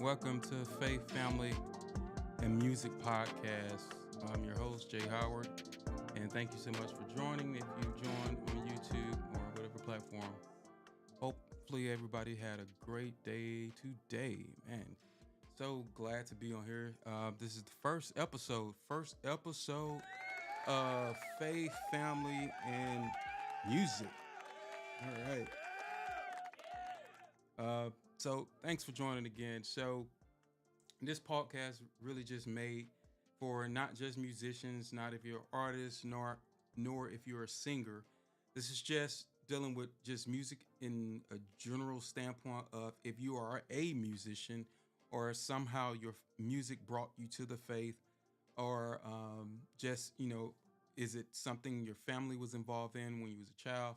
Welcome to Faith, Family, and Music Podcast. I'm your host, Jay Howard, and thank you so much for joining. If you joined on YouTube or whatever platform, hopefully everybody had a great day today. Man, so glad to be on here. This is the first episode of Faith, Family, and Music. All right. So thanks for joining again. So this podcast really just made for not just musicians, not if you're an artist, nor if you're a singer. This is just dealing with just music in a general standpoint of if you are a musician or somehow your music brought you to the faith or just is it something your family was involved in when you was a child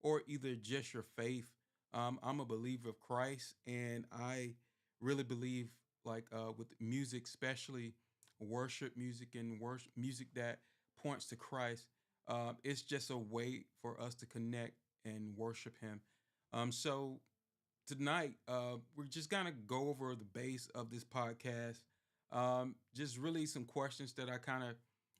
or either just your faith. I'm a believer of Christ, and I really believe with music, especially worship music and worship music that points to Christ. It's just a way for us to connect and worship him. So tonight, we're just gonna go over the base of this podcast. Just really some questions that I kind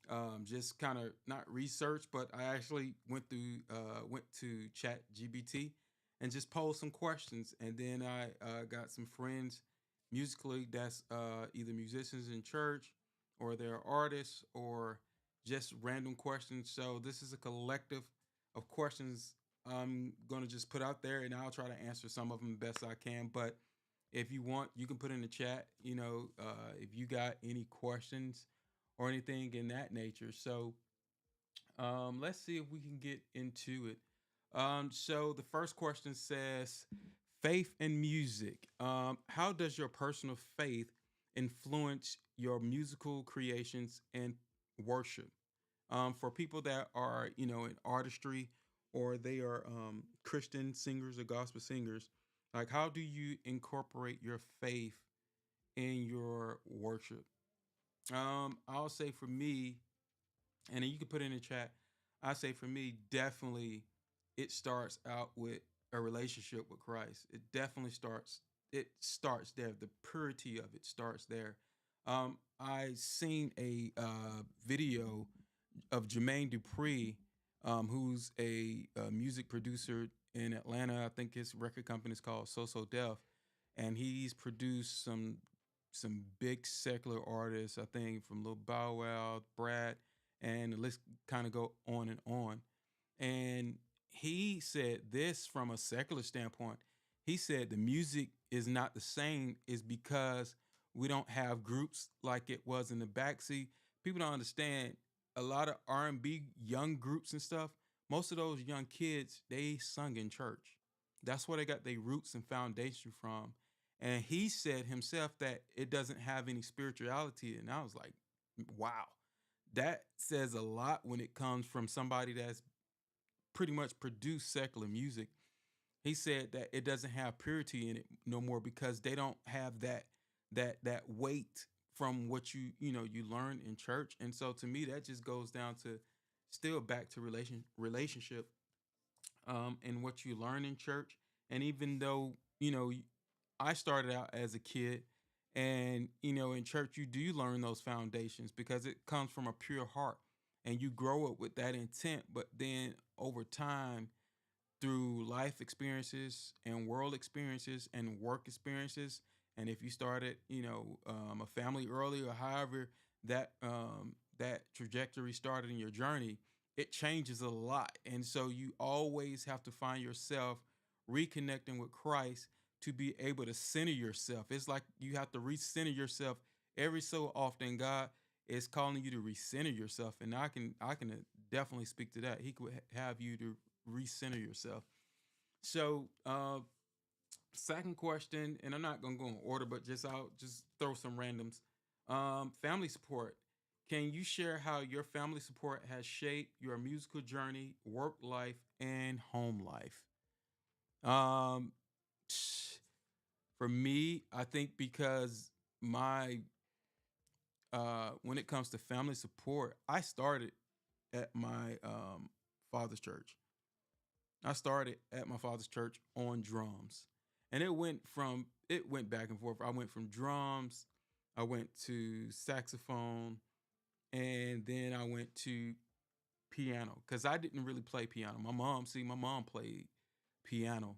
of just kind of not research, but I actually went to Chat GBT and just posed some questions, and then I got some friends musically that's either musicians in church or they're artists or just random questions. So this is a collective of questions I'm gonna just put out there, and I'll try to answer some of them best I can. But if you want, you can put in the chat. If you got any questions or anything in that nature. So let's see if we can get into it. So the first question says, faith and music. How does your personal faith influence your musical creations and worship? For people that are, in artistry or they are Christian singers or gospel singers, like how do you incorporate your faith in your worship? I'll say for me, and then you can put it in the chat. I say for me, definitely, it starts out with a relationship with Christ. It definitely starts. It starts there. The purity of it starts there. I seen a video of Jermaine Dupri, who's a music producer in Atlanta. I think his record company is called So Def, and he's produced some big secular artists. I think from Lil Bow Wow, Brad, and the list kind of go on and on. And he said this from a secular standpoint. He said the music is not the same is because we don't have groups like it was in the backseat. People don't understand a lot of R&B young groups and stuff. Most of those young kids, they sung in church. That's where they got their roots and foundation from. And he said himself that it doesn't have any spirituality. And I was like, wow, that says a lot when it comes from somebody that's pretty much produced secular music. He said that it doesn't have purity in it no more because they don't have that weight from what you learn in church. And so to me, that just goes down to still back to relationship and what you learn in church. And even though I started out as a kid, and in church you do learn those foundations because it comes from a pure heart, and you grow up with that intent. But then over time, through life experiences and world experiences and work experiences. And if you started, a family early or however that trajectory started in your journey, it changes a lot. And so you always have to find yourself reconnecting with Christ to be able to center yourself. It's like you have to recenter yourself every so often. God is calling you to recenter yourself, and I can definitely speak to that. He could have you to recenter yourself. So, second question, and I'm not gonna go in order, but I'll just throw some randoms. Family support. Can you share how your family support has shaped your musical journey, work life, and home life? Um, for me, I think because my when it comes to family support, I started at my father's church. I started at my father's church on drums. and it went back and forth. I went from drums, I went to saxophone, and then I went to piano because I didn't really play piano. My mom played piano,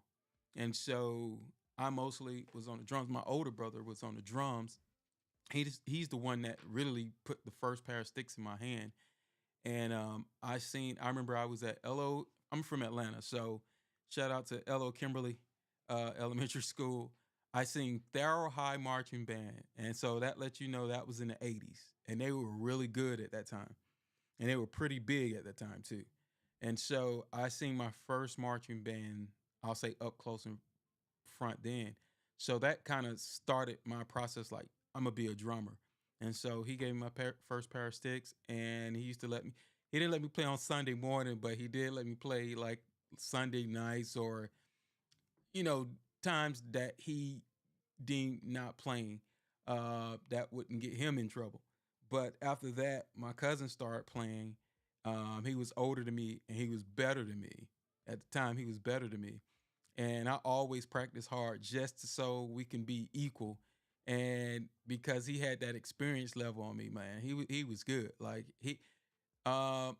and so I mostly was on the drums. My older brother was on the drums. He's the one that really put the first pair of sticks in my hand. And I remember I was at LO. I'm from Atlanta, so shout out to LO Kimberly Elementary School. I sing Thorough High Marching Band, and so that lets you know that was in the '80s, and they were really good at that time, and they were pretty big at that time too. And so I sing my first marching band. I'll say up close and front then. So that kind of started my process. Like I'm gonna be a drummer, and so he gave me my first pair of sticks, and he used to let me. He didn't let me play on Sunday morning, but he did let me play like Sunday nights or you know times that he deemed not playing. That wouldn't get him in trouble. But after that, my cousin started playing. He was older than me, and he was better than me. At the time, he was better than me, and I always practice hard just so we can be equal. And because he had that experience level on me, man, he was good. Like uh,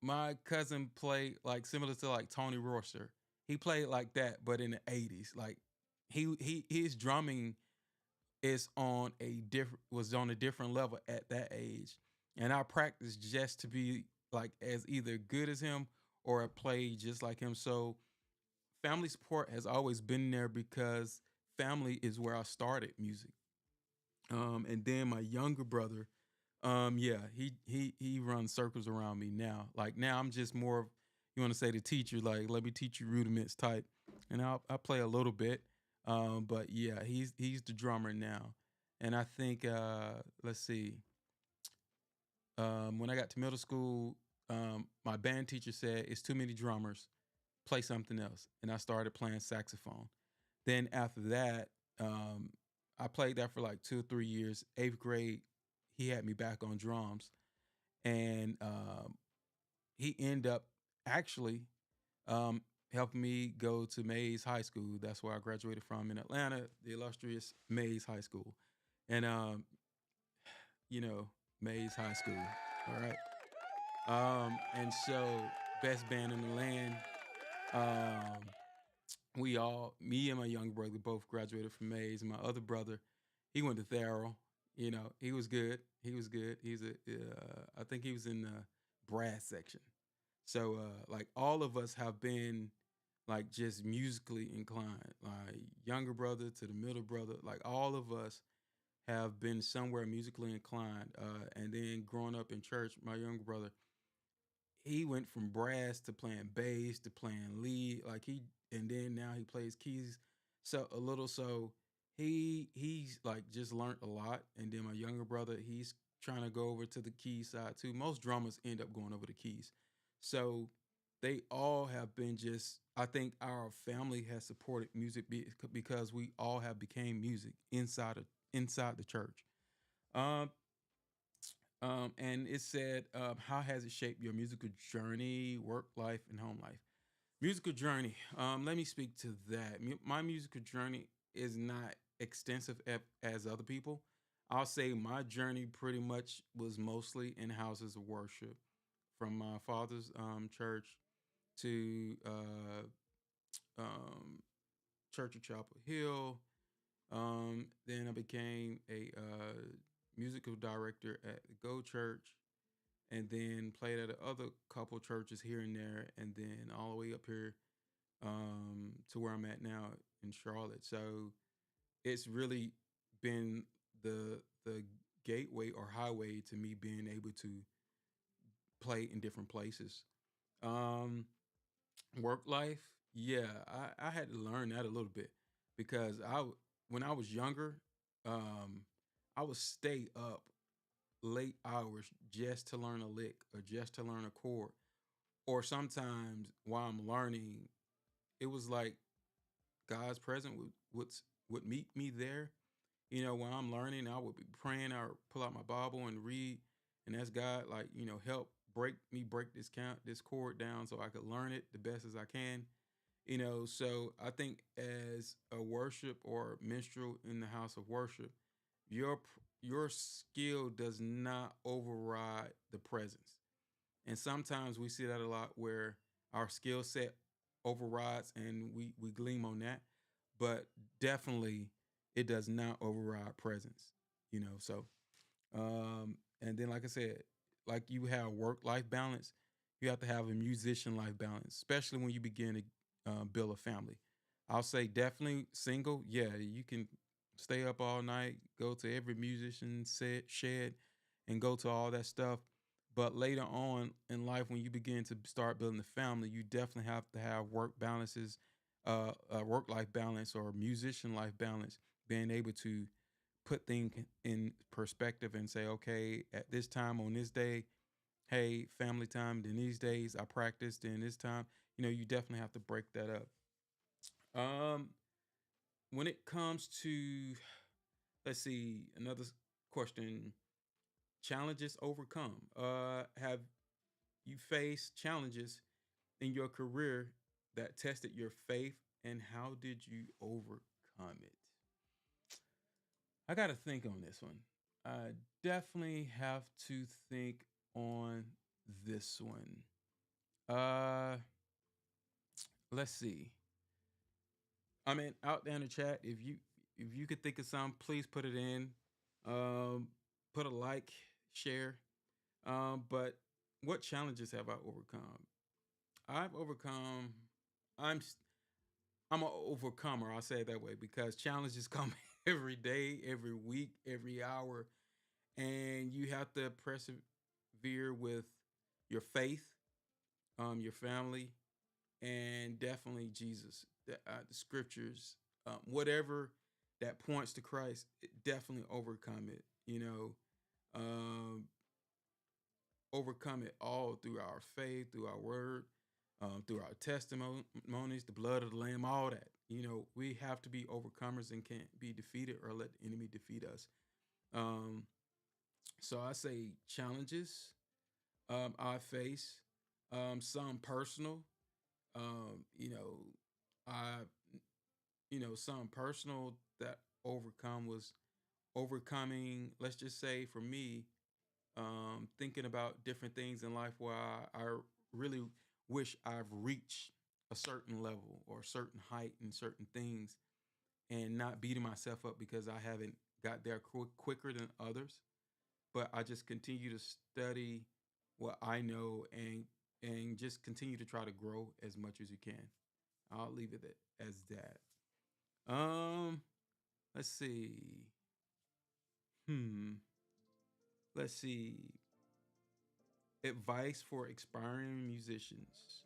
my cousin played like similar to like Tony Rosser. He played like that, but in the '80s. Like his drumming is on a different was on a different level at that age, and I practiced just to be like as either good as him or play just like him. So family support has always been there because family is where I started music. And then my younger brother, yeah, he runs circles around me now. Like now, I'm just more of you want to say the teacher, like let me teach you rudiments type, and I play a little bit. But yeah, he's the drummer now, and I think let's see, when I got to middle school, my band teacher said it's too many drummers, play something else, and I started playing saxophone. Then after that, um, I played that for like 2 or 3 years. Eighth grade, he had me back on drums, and he ended up actually um, helping me go to Mays High School. That's where I graduated from in Atlanta, the illustrious Mays High School, and you know Mays High School. All right, and so best band in the land. Um, me and my younger brother both graduated from Mays. My other brother, he went to Tharrell. You know, he was good. He was good. I think he was in the brass section. So, like, all of us have been like just musically inclined. Like younger brother to the middle brother, like all of us have been somewhere musically inclined. And then growing up in church, my younger brother, he went from brass to playing bass to playing lead and then now he plays keys so a little so he's like just learned a lot. And then my younger brother, he's trying to go over to the keys side too. Most drummers end up going over the keys, so they all have been just I think our family has supported music because we all have became music inside the church. um and it said, how has it shaped your musical journey, work life, and home life? Musical journey. Let me speak to that. My musical journey is not extensive as other people. I'll say my journey pretty much was mostly in houses of worship, from my father's church to um, Church of Chapel Hill. Then I became a musical director at the Go Church, and then played at other couple churches here and there, and then all the way up here to where I'm at now in Charlotte. So it's really been the gateway or highway to me being able to play in different places. Um, Work life, yeah, I had to learn that a little bit because when I was younger, um, I would stay up late hours just to learn a lick or just to learn a chord. Or sometimes while I'm learning, it was like God's presence would meet me there. You know, while I'm learning, I would be praying. I would pull out my Bible and read, and ask God, like, help break this chord down so I could learn it the best as I can. So I think as a worship or minstrel in the house of worship, your skill does not override the presence. And sometimes we see that a lot where our skill set overrides and we gleam on that, but definitely it does not override presence. So and then, like I said, like you have work life balance, you have to have a musician life balance, especially when you begin to build a family. I'll say definitely single. Yeah, you can stay up all night, go to every musician set shed, and go to all that stuff. But later on in life, when you begin to start building a family, you definitely have to have work balances, work life balance or musician life balance, being able to put things in perspective and say, okay, at this time on this day, hey, family time. Then these days I practice. Then this time, you definitely have to break that up. Um, when it comes to, let's see, another question: challenges overcome. Have you faced challenges in your career that tested your faith, and how did you overcome it? I got to think on this one. I definitely have to think on this one. Uh, let's see. I mean, out there in the chat, if you could think of some, please put it in. Um, put a like, share. But what challenges have I overcome? I've overcome. I'm s- I'm an overcomer. I'll say it that way because challenges come every day, every week, every hour, and you have to persevere with your faith, your family, and definitely Jesus. The scriptures, whatever that points to Christ, definitely overcome it. Um, overcome it all through our faith, through our word, through our testimonies, the blood of the Lamb, all that. We have to be overcomers and can't be defeated or let the enemy defeat us. Um, so I say challenges I face, some personal, you know, I, some personal that overcome was overcoming, let's just say for me, thinking about different things in life where I really wish I've reached a certain level or a certain height in certain things and not beating myself up because I haven't got there quicker than others. But I just continue to study what I know and just continue to try to grow as much as you can. I'll leave it as that. Let's see. Hmm. Let's see. Advice for aspiring musicians.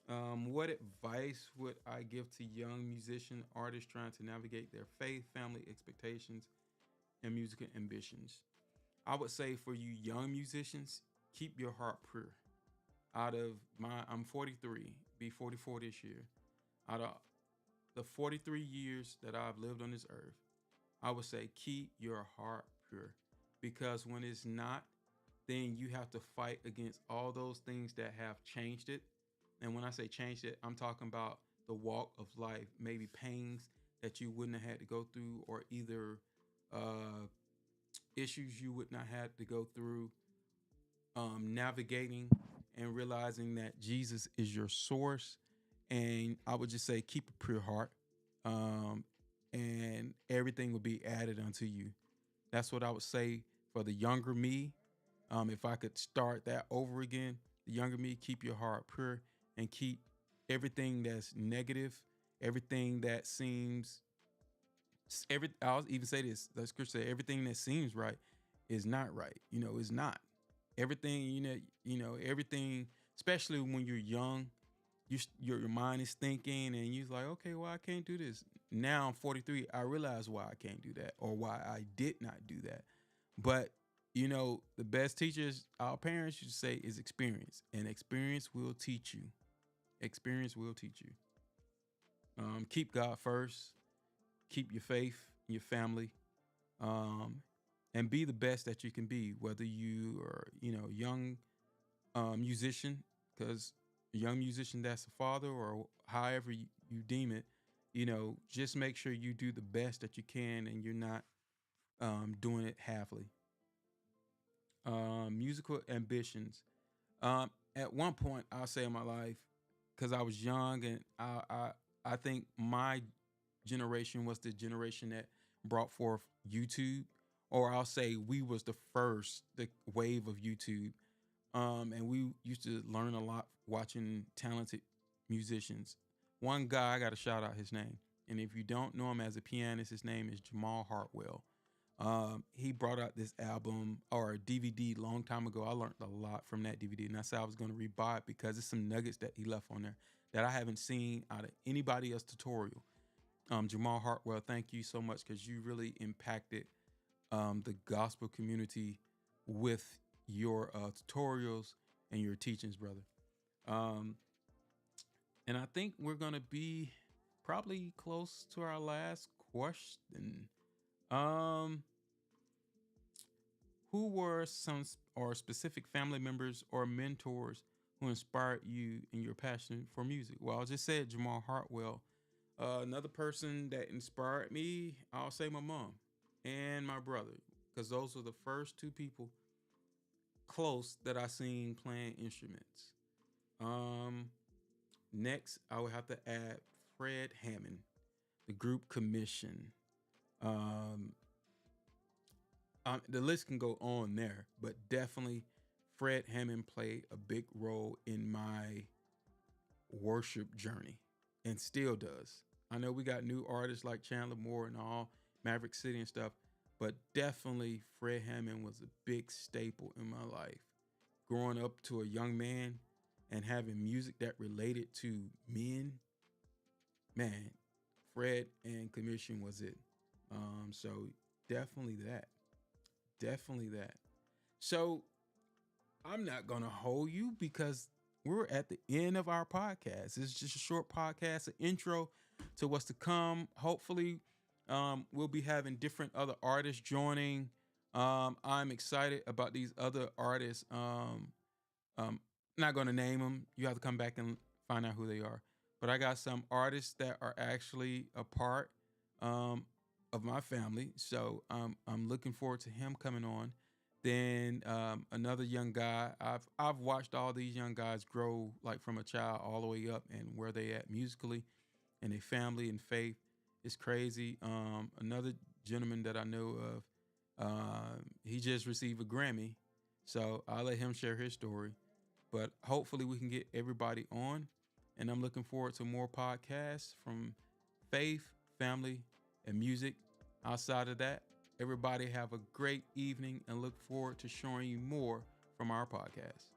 What advice would I give to young musician artists trying to navigate their faith, family expectations, and musical ambitions? I would say for you young musicians, keep your heart pure. I'm 43, be 44 this year. Out of the 43 years that I've lived on this earth, I would say keep your heart pure because when it's not, then you have to fight against all those things that have changed it. And when I say changed it, I'm talking about the walk of life, maybe pains that you wouldn't have had to go through, or either uh, issues you would not have to go through, navigating and realizing that Jesus is your source. And I would just say, keep a pure heart, um, and everything will be added unto you. That's what I would say for the younger me. If I could start that over again, the younger me, keep your heart pure and keep everything that's negative, everything that seems I'll even say this. The scripture say everything that seems right is not right. It's not. Everything, everything, especially when you're young, your mind is thinking and you're like, okay, well, I can't do this. Now I'm 43. I realize why I can't do that or why I did not do that. But the best teachers our parents used to say is experience, and experience will teach you. Experience will teach you. Keep God first. Keep your faith, your family, um, and be the best that you can be. Whether you are, young musician, because young musician that's a father, or however you deem it, just make sure you do the best that you can and you're not doing it halfly. Musical ambitions. At one point, I'll say in my life, because I was young, and I think my generation was the generation that brought forth YouTube, or I'll say we was the wave of YouTube. And we used to learn a lot watching talented musicians. One guy, I got to shout out his name, and if you don't know him as a pianist, his name is Jamal Hartwell. He brought out this album or a DVD long time ago. I learned a lot from that DVD, and I said I was going to rebuy it because it's some nuggets that he left on there that I haven't seen out of anybody else's tutorial. Jamal Hartwell, thank you so much because you really impacted the gospel community with your tutorials and your teachings, brother. Um, and I think we're going to be probably close to our last question. Um, who were some or specific family members or mentors who inspired you in your passion for music? Well, I just said Jamal Hartwell. Another person that inspired me, I'll say my mom and my brother, because those were the first two people close that I seen playing instruments. Um, Next, I would have to add Fred Hammond, the group Commission. Um, the list can go on there, but definitely Fred Hammond played a big role in my worship journey and still does. I know we got new artists like Chandler Moore and all, Maverick City and stuff, but definitely Fred Hammond was a big staple in my life. Growing up to a young man and having music that related to men, man, Fred and Commission was it. So definitely that. Definitely that. So I'm not gonna hold you because we're at the end of our podcast. It's just a short podcast, an intro to what's to come. Hopefully, we'll be having different other artists joining. I'm excited about these other artists. Um, not gonna name them. You have to come back and find out who they are. But I got some artists that are actually a part um, of my family, so I'm looking forward to him coming on. Then another young guy. I've watched all these young guys grow like from a child all the way up and where they at musically and a family and faith. It's crazy. Another gentleman that I know of, he just received a Grammy, so I'll let him share his story. But hopefully we can get everybody on, and I'm looking forward to more podcasts from faith, family, and music. Outside of that, everybody have a great evening and look forward to showing you more from our podcast.